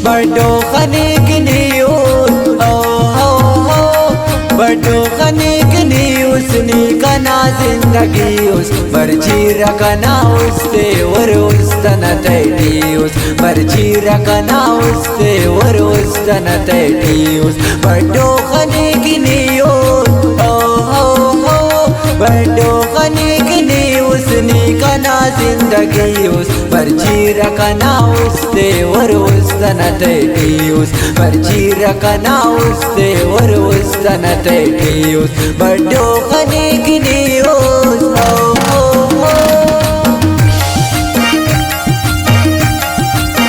बड़ो खनीक न्यूज़ बड़ो खनीक न्यूज़ नी कना जिंदगी उस बर्जी रखना उससे और उस तना तैटीउस बर्जी रखना उससे और उस तना तैटीउस बड़ो खनीक न्यूज़ बड़ो खनीक न्यूज़ नी कना जिंदगी उस बर्जी रखना उससे और उस तना तैटीउस बर्जी रखना उससे और उस तना तैटीउस बड़ो खनीक न्यूज़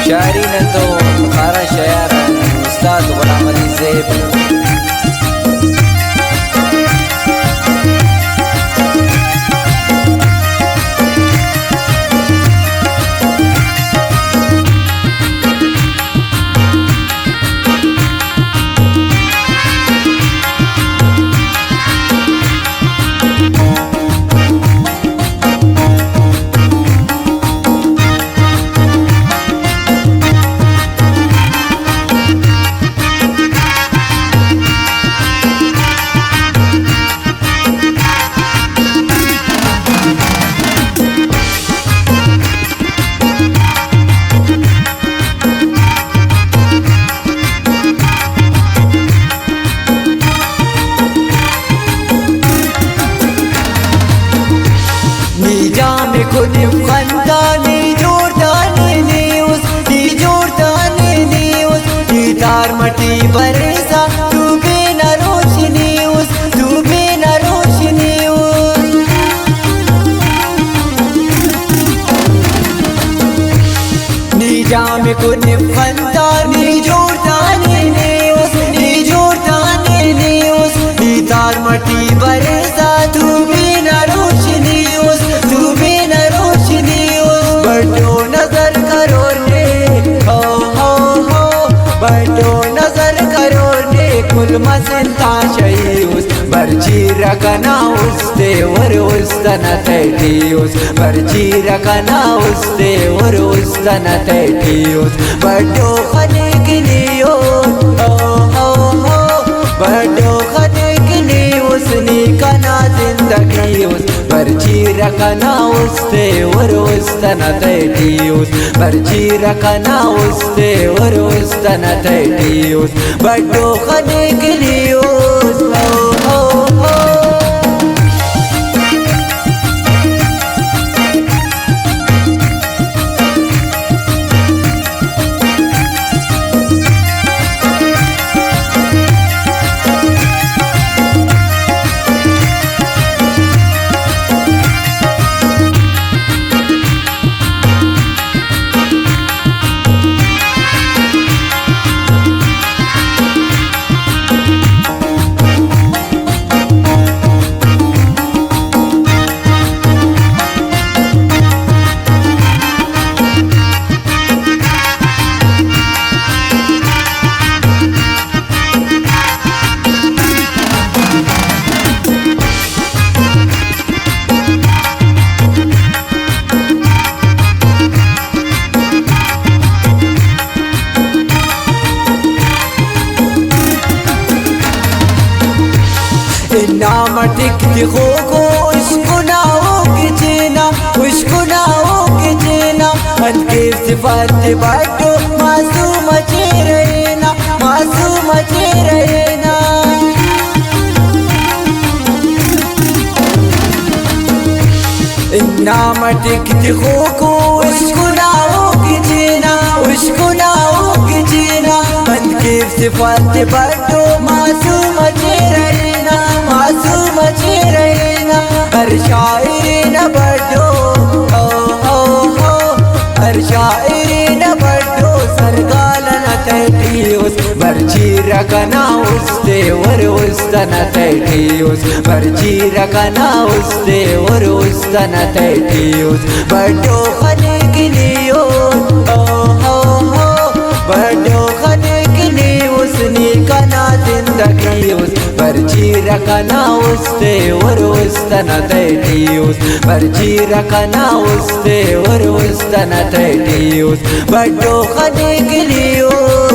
शायरी ने तो बुखारा शायर उस्ताद गुलाम अली ज़ैब खुद खंदानी जोरदानी न्यूज़ दी जोरदानी न्यूज़ दी तार मटी बरसा तू बिना रोशनी उस तू बिना रोशनी निजाम खुद खंदानी जोरदानी न्यूज़ दी जोरदानी न्यूज़ दी तार मटी बरसा तू बिना रोशनी उस तू बिना बड़ो नजर करो ने बड़ो नजर करो ने कुल मसंता शयूस बर्जी रखना उससे और उस तना तैटीउस बर्जी रखना उससे और उस तना तैटीउस बड़ो खनीक न्यूज़ बड़ो खनीक न्यूज़ नी कना जिंदगी उस बर्जी रखना उससे और उस तना तैटीउस बर्जी रखना उससे और उस तना तैटीउस बड़ो खनीक न्यूज़ नाम टिकती खो को उसको नाओ के जेना उसको नाओ के जेना हल्के सिफात बाटो मासूम चे रहना मासूम चे रहना नाम टिकती खो को उसको नाओ के जेना उसको नाओ के जेना हल्के सिफात बाटो मासूम चे रहना मासूम चे रहना हर शायर न बड़ो हर शायर न बड़ो सरगाल न तैटीउस बर्जी रखना उससे और उस तना तैटीउस बर्जी रखना उससे और उस तना तैटीउस बड़ो खनीक न्यूज़ बड़ो खनीक न्यूज़ नी कना जिंदगी उस बर्जी रखना उससे और उस तना तैटीउस बर्जी रखना उससे और उस तना तैटीउस बड़ो खनीक न्यूज़